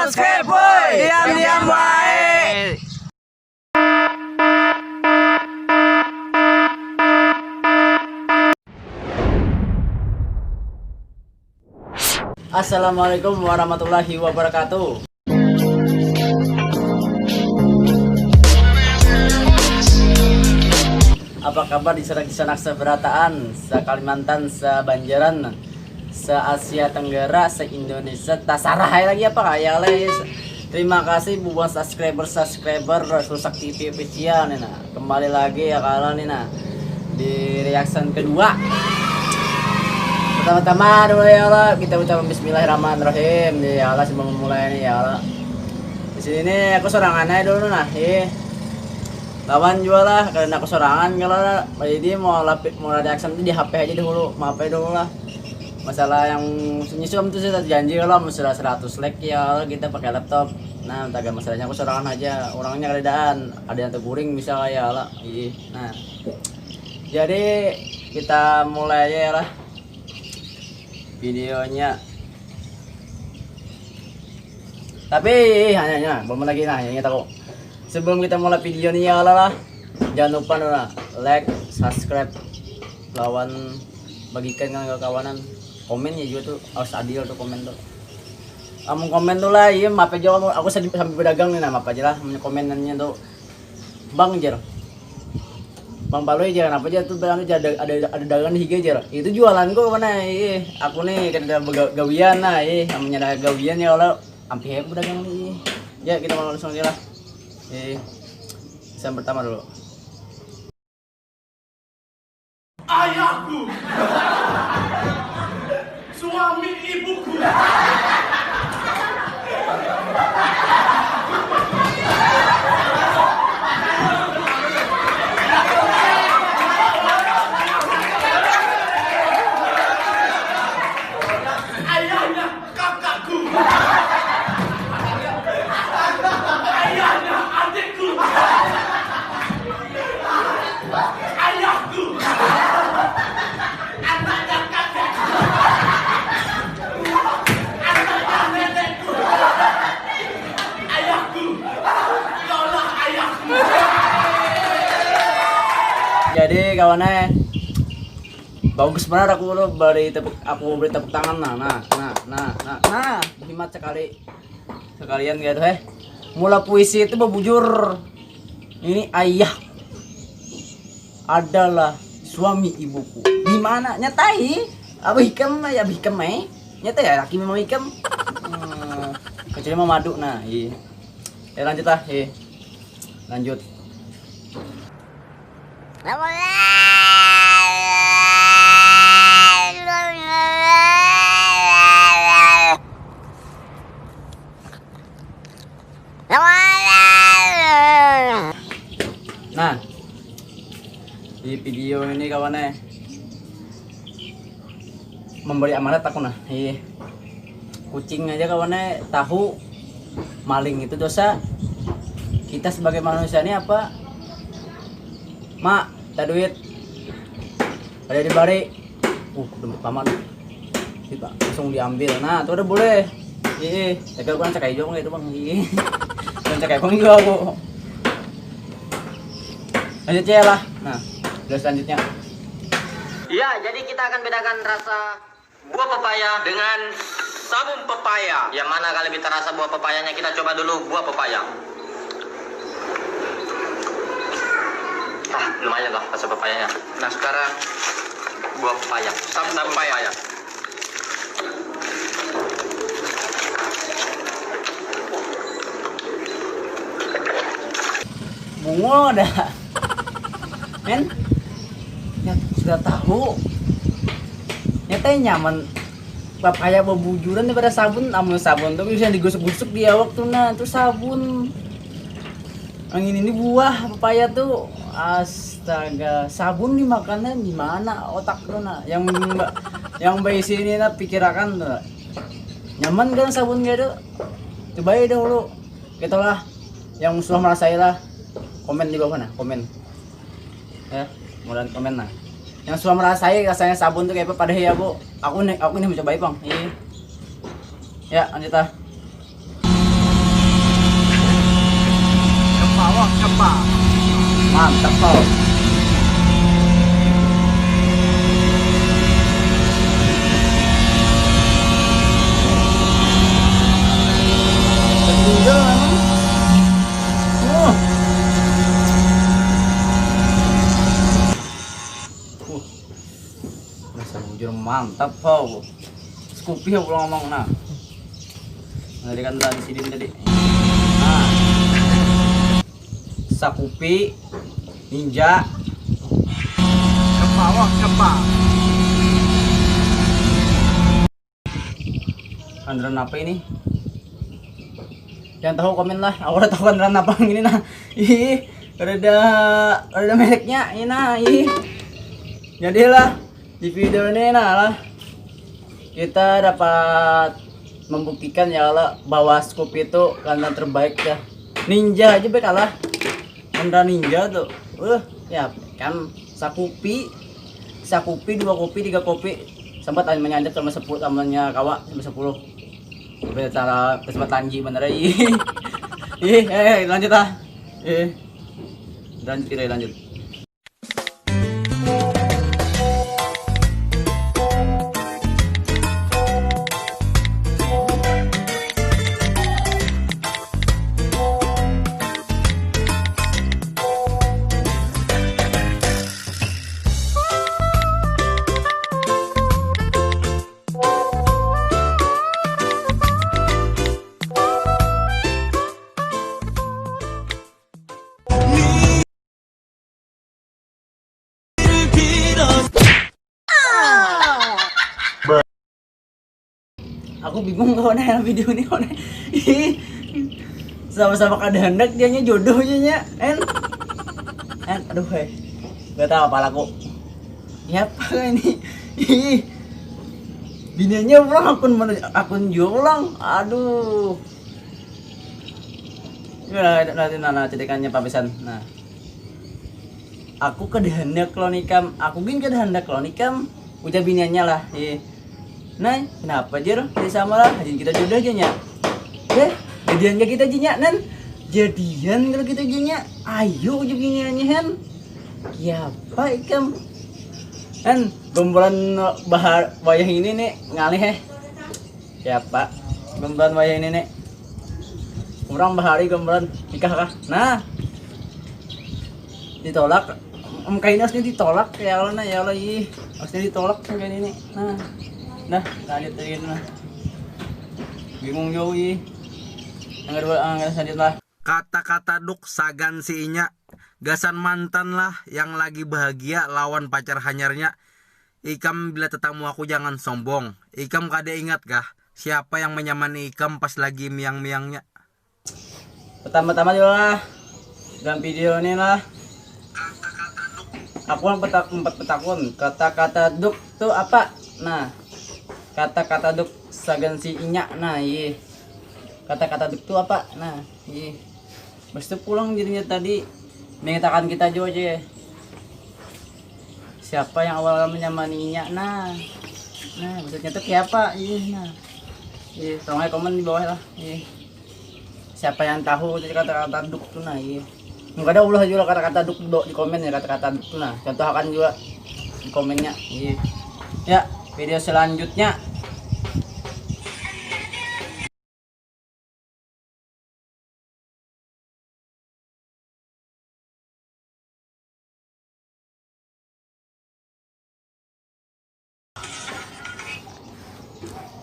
subscribe boy. Diam-diam baik. Assalamualaikum warahmatullahi wabarakatuh. Apa kabar di sanak seberataan, se-Kalimantan, se-Banjaran, se-Asia Tenggara, se-Indonesia, tasarahai lagi apa kayak les. Terima kasih buat subscriber Rusak TV official nih nah. Kembali lagi ya kalian nih nah di reaction kedua. Pertama-tama dulu ya Allah, kita ucapkan bismillahirrahmanirrahim nih ya Allah sebelum memulai nih ya Allah. Di sini nih aku sorangan aja dulu nah. Lawan juga lah karena aku sorangan kalau jadi mau reaction itu di HP aja dulu, maaf ya dulu lah. Masalah yang nyusun itu saya janji kalau masalah 100 like ya kita pakai laptop. Nah, entah masalahnya aku sorangan aja, orangnya keadaan ada yang terguring bisa kayak lah. Nah, jadi kita mulai aja ya lah videonya. Tapi hanya belum lagi nah yang kita kok. Sebelum kita mulai video ini ya lah, jangan lupa nah, like, subscribe, lawan bagikan ke kawanan, komen ya juga tuh harus adil tuh komen tuh. Kamu komen tuh lah, iya maaf aja aku sambil berdagang nih nah maaf aja lah komenannya tuh. Bang Jer, Bang Paloy aja kenapa aja tuh bilang ada dagangan di higa Jer. Itu jualan gua mana aku nih kan ada gawian nah namanya ada gawian ya Allah ampi hebat berdagang nih. Ya kita mau langsung aja lah. Yang pertama dulu. Ayahku, suami ibuku. Ayahnya kakakku. Ayahnya adikku. Ayahku. Anaknya kakekku. Anaknya nenekku. Ayahku. Kaulah ayahku. Jadi kawannya bagus benar aku beri tepuk tangan nah hemat sekalian gitu mula puisi itu bebujur ini ayah adalah suami ibuku di mana nyatai abihkem nyata ya laki memang ikem kecuali mau madu nah lanjut lah lanjut. Nah, di video ini kawannya memberi amanat aku nah. Kucing aja kawannya tahu maling itu dosa. Kita sebagai manusia ini apa? Mak, tak duit. Ada di bari. Udah paman. Kita langsung diambil. Nah, tuh udah boleh. Tapi aku kan cakai jong gitu bang. Dan cakai bang juga aku. Lanjutnya lah. Nah, udah selanjutnya. Ya, jadi kita akan bedakan rasa buah pepaya dengan sabun pepaya. Yang mana kali kita rasa buah pepayanya, kita coba dulu buah pepaya. Lumayan lah rasa pepayanya. Nah, sekarang buah pepaya. Sabun pepaya. Bungo dah. Men, ya sudah tahu. Nyata nyaman papaya bebujuran daripada sabun. Amun sabun tuh bisa digosok-gosok dia waktu nah itu sabun. Angin ini buah papaya tuh astaga sabun dimakannya di mana otak lu nah yang bayi sini nah pikirakan tuh nyaman kan sabun gitu coba ya dulu kita lah yang sudah merasailah komen di bawah nah komen ya mulai komen nah yang sudah merasai rasanya sabun tuh kayak apa pada ya bu aku nih mencoba bang ya lanjut lah. Mantap kau. Udah memang. Rasa bujur mantap kau. Scoopy aku ngomong nah. Tadi kan tadi sidin tadi. Nah. Sakupi Ninja Ke bawah, ke bawah. Andran apa ini? Yang tahu komen lah. Aku udah tahu andran apa ini nah. Ih, ada mereknya ini nah. Ih. Jadilah di video ini nah lah kita dapat membuktikan ya lah bahwa Scoopy itu karena terbaik ya. Ninja aja be kalah. Andran Ninja tuh. Ya kan Sakupi 2 kopi 3 kopi sempat menyandap sama 10 temannya kawa sampai 10 sampai cara sempat lanji bener ih lanjut ah lanjut kita lanjut. Aku bingung kalau nanya video ini kalau sama-sama kehendak dianya jodohnya nya aduh gak tahu apa laku ya apa ini bininya ulang akun jualan aduh ya nanti cerikannya papisan. Nah aku kehendak lo nikam aku bin kehendak lo nikam udah biniannya lah nah kenapa jer jadi sama lah hajin kita jodoh aja nya jadian gak kita jinya nan jadian kalau kita jinya ayo udah biniannya hen ya apa ikam kan gombalan bahar wayah ini nih ngalih ya pak gombalan wayah ini nih orang bahari gombalan nikah kah nah ditolak kain asli ditolak ya Allah nah ya Allah ih asli ditolak kayak ini nah lanjut lagi nah bingung jauh ih yang kedua lanjut lah Kata-kata duk sagan si Inya. Gasan mantan lah yang lagi bahagia lawan pacar hanyarnya. Ikam bila tetamu aku jangan sombong. Ikam kada ingat kah siapa yang menyamani Ikam pas lagi miang-miangnya? Pertama-tama dulu lah dalam video ini lah aku yang petakun kata-kata duk tuh apa nah kata-kata duk sagan si Inya nah iya kata-kata duk tuh apa nah iya mesti pulang jadinya tadi mengatakan kita juga aja siapa yang awal menyamani Inya nah maksudnya tuh siapa iya nah iya tolong komen di bawah lah iya siapa yang tahu jadi kata-kata duk tuh nah iya nggak ada ulah juga kata-kata duk di komen ya kata-kata duk tuh nah contohkan juga di komennya iya ya video selanjutnya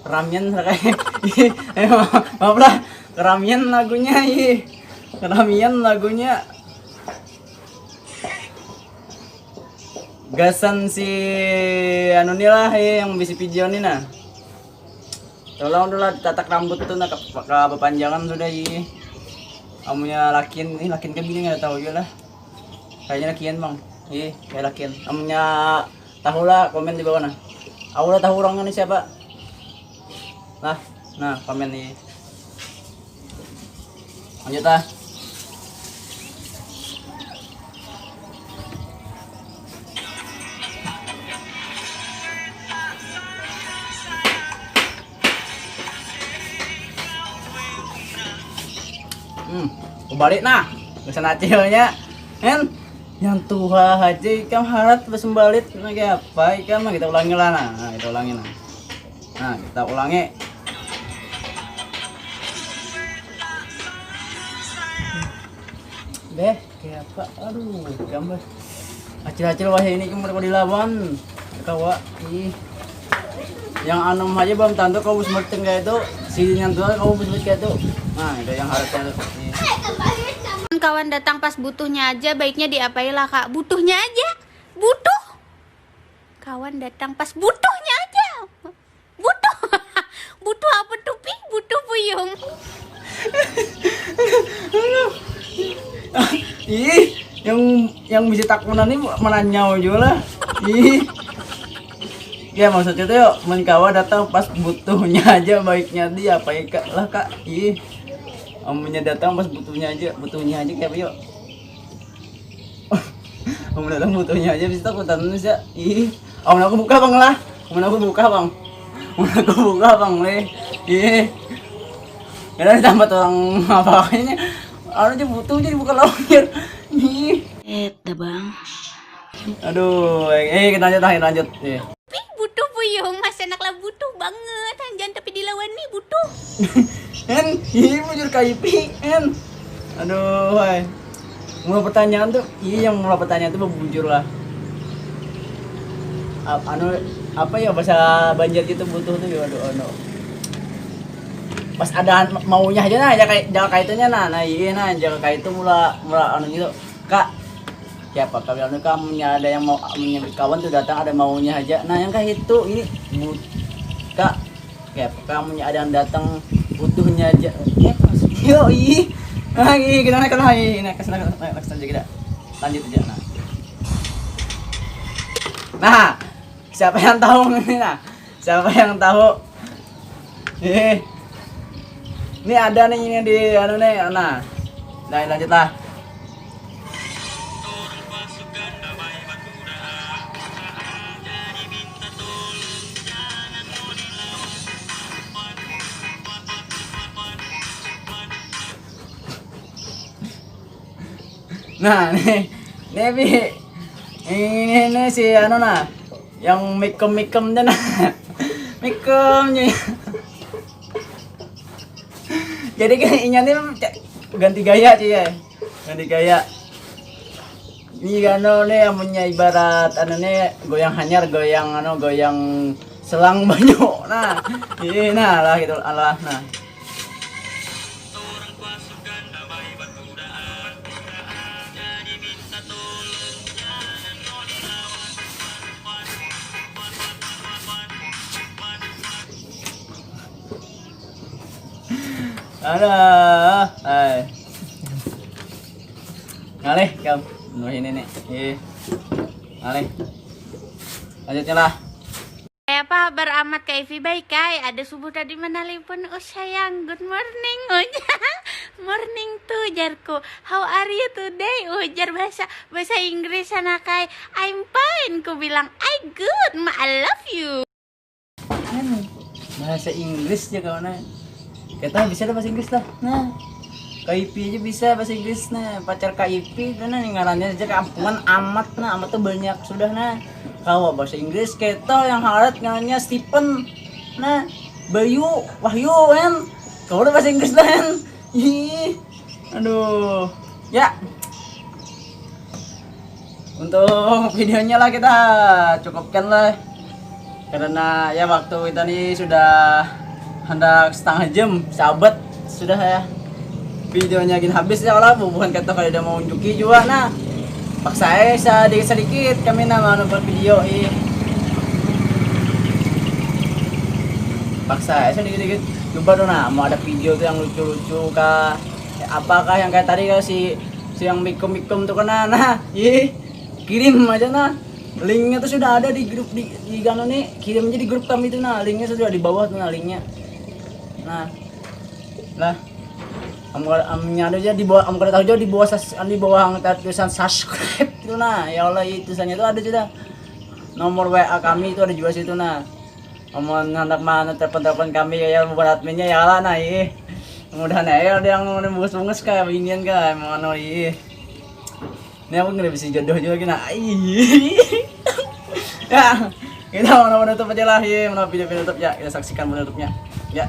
keramian kayak maaf lah keramian lagunya keramian lagunya gasan si anu nih lah yang bisi pigeon ini nah tolong dulu tatak rambut tuh nak pakai panjangan sudah amunya lakin ini lakin kebini nggak tahu juga lah kayaknya lakian bang kayak lakian amunya tahu lah komen di bawah nah aku udah tahu orangnya nih siapa nah komen nih lanjut lah balik nah Urusan acilnya kan yang tua aja ikam harat besembalit lagi apa ikam mah kita ulangi lah nah kita ulangi nah kita ulangi deh kayak apa aduh gambar acil-acil wah ini kemarin dilawan kawa ih yang anom aja belum tentu kau semerting kayak itu si yang tua kau semerting kayak itu nah itu yang harusnya Kawan datang pas butuhnya aja, baiknya diapailah kak? Butuhnya aja, butuh. Kawan datang pas butuhnya aja, butuh. Butuh apa tuh pi? Butuh puyung. Ih, yang bisa takunan ini mana nyawa juga lah. Ih. Ya maksudnya tuh yuk, menkawa datang pas butuhnya aja, baiknya diapain kak lah kak. Ih. Omnya datang pas butuhnya aja kayak apa yuk? Om datang butuhnya aja bisa takutan sih. Ih, om aku buka bang lah. Om aku buka bang. Le. Ih. Ya tambah orang apa kayaknya. Orang aja butuh jadi buka lawyer. Ih. Bang. Aduh, kita lanjut. Pi butuh puyung, mas anak lah butuh banget. Jangan tapi dilawan nih butuh. En, ih bujur kaipi, en. Aduh, hai. Mulai pertanyaan tuh, yang mulai pertanyaan tuh bujur lah. Apa ya bahasa Banjar gitu butuh tuh, aduh. Pas ada maunya aja nah, jaga kaitunya nah iya nah, jaga kaitu mula gitu. Kak, siapa kalian kamu ada yang mau menyebut kawan tuh datang ada maunya aja. Nah yang kayak itu ini Kak, kayak kamu ada yang datang butuhnya aja. Yo ih. Kita naik aja kita. Lanjut aja nah. Nah, siapa yang tahu ini nah? Siapa yang tahu? Ini ada nih ini di nih. Nah, lanjutlah. Nah, nih ini si nah, yang mikem-mikemnya nah. Mikemnya. Jadi kan ini ganti gaya sih ya. Ganti gaya. Ini nih yang punya ibarat nih goyang hanyar, goyang selang banyu. Nah, ini nah lah gitu Allah nah. Hai. Ngalih kamu, ini nih. Ngalih. Lanjutnya lah. Apa beramat ke Evi baik kai? Ada subuh tadi menelpon. Oh sayang, good morning. Morning tuh jarku. How are you today? Ujar bahasa Inggris sana kai. I'm fine. Ku bilang I good. I love you. Bahasa Inggris ya kawan. Kita bisa bahasa Inggris lah. Nah, KIP aja bisa bahasa Inggris nah. Pacar KIP karena ngarannya aja kampungan amat nah, amat tuh banyak sudah nah. Kalau bahasa Inggris kita yang harat ngarannya Stephen. Nah, Bayu, Wahyu kan. Kalau udah bahasa Inggris lah kan. Ih. Aduh. Ya. Untuk videonya lah kita cukupkan lah. Karena ya waktu kita nih sudah hendak setengah jam, sahabat sudah ya videonya gini habis ya lah bukan kata kalau udah mau unjuki juga nah paksa sedikit kami nama nonton video paksa sedikit coba dong nah mau ada video tuh yang lucu-lucu kah apakah yang kayak tadi kah si yang mikum tuh kan nah kirim aja nah linknya tuh sudah ada di grup di Gano nih kirim aja di grup kami tuh nah linknya sudah di bawah tuh nah linknya. Nah, kamu ada aja di bawah, kamu kada tahu aja di bawah tulisan subscribe itu nah, ya Allah itu tulisannya itu ada juga. Nomor WA kami itu ada juga situ nah. Kamu hendak mana telepon kami ya buat adminnya ya Allah nah Mudahan ya ada yang bungus-bungus kayak beginian kayak mana ih. Ini aku nggak bisa jodoh juga kena. Ya, kita mau menutup aja lah ya, mau video penutup ya, kita saksikan penutupnya. Ya.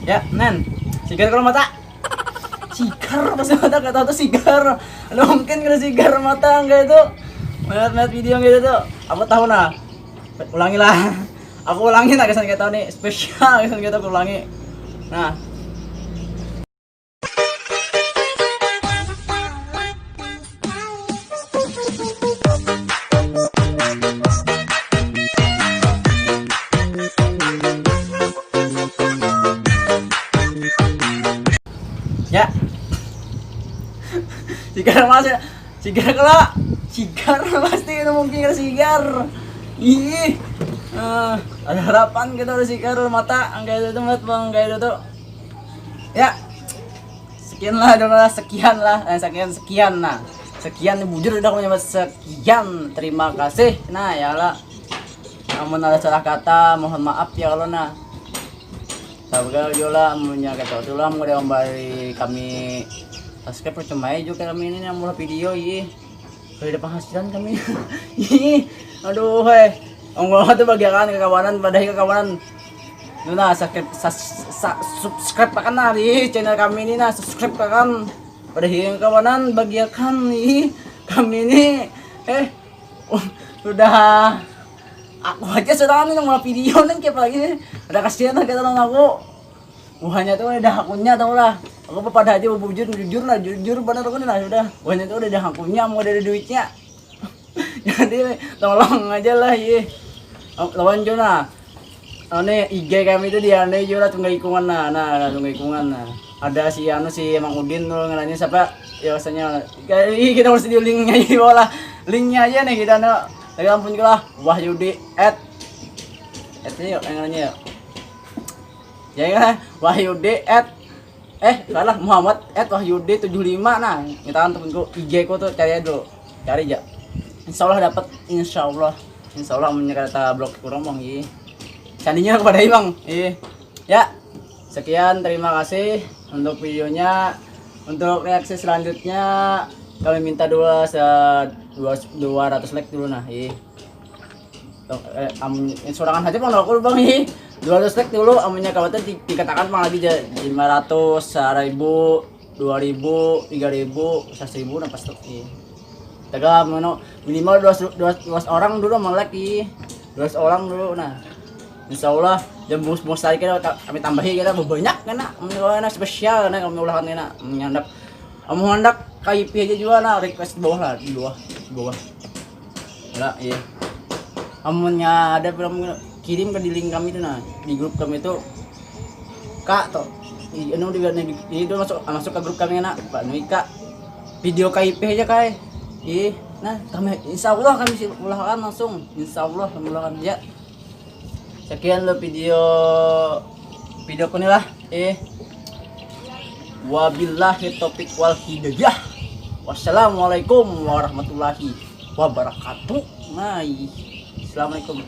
Ya, Nen, sigar kalau mata. Sigar pasti mata kata tuh sigar. Ada mungkin kena sigar mata enggak itu. Melihat video gitu tuh. Apa tahu nah? Ulangi lah. Aku ulangi nah kesan kita nih spesial kesan kita aku ulangi. Nah. Ya. Sigar mas ya. Sigar kalau sigar pasti itu mungkin ada sigar. Ih. Ada harapan kita udah sigar mata angka itu mat bang kayak itu. Ya. Sekian lah sekian nah. Sekian bujur udah punya sekian. Terima kasih. Nah, ya lah. Namun ada salah kata, mohon maaf ya kalau nah. Sabar juga punya kata tulah mau dia kembali kami subscribe percuma juga kami ini yang mulai video ini kalau ada penghasilan kami ih aduh hei ngomong tuh bagian kekawanan pada kekawanan Nuna subscribe kan di channel kami ini nah subscribe kan pada kekawanan bagian nih kami ini sudah aku aja sudah nih mau video nih kayak lagi ada kasihan lah kita nonton aku buahnya tuh udah akunnya tau lah aku pada aja jujur bener aku nih lah sudah buahnya tuh udah akunnya mau ada duitnya jadi tolong aja lah iya lawan Jona ini IG kami itu dia nih juga tunggu ikungan nah tunggu ikungan nah ada si Mang Udin tuh ngelanya siapa ya biasanya kita harus di linknya di bawah linknya aja nih kita nih lagi ampun lah Wahyudi @nya yuk yang nanya yuk ya kan Wahyudi salah Muhammad Wahyudi 75 nah kita kan temenku IG ku tuh cari aja dulu cari aja insyaallah dapat insyaallah menyerta blog kurang bang sandinya kepada Bang ya sekian terima kasih untuk videonya untuk reaksi selanjutnya kami minta 200 like dulu nah sorangan aja bang aku bang 200 like dulu amunnya kawan dikatakan bang lagi 500 1000 2000 3000 1000 nampak stok taga minimal 200 orang dulu mang like 200 orang dulu nah insyaallah jam bus tadi kami tambahi kita banyak karena spesial kami ulahan nyandap kamu hendak KIP aja juga nah request di bawah ya iya amunnya ada kirim ke di link kami itu nah di grup kami itu kak toh itu masuk ke grup kami nak Pak Nuika video KIP aja kai nah kami insyaallah kami ulahan langsung insyaallah kami ulahan ya sekian lo video ku nih lah wabillahi taufiq wal hidayah wassalamualaikum warahmatullahi wabarakatuh. Assalamualaikum.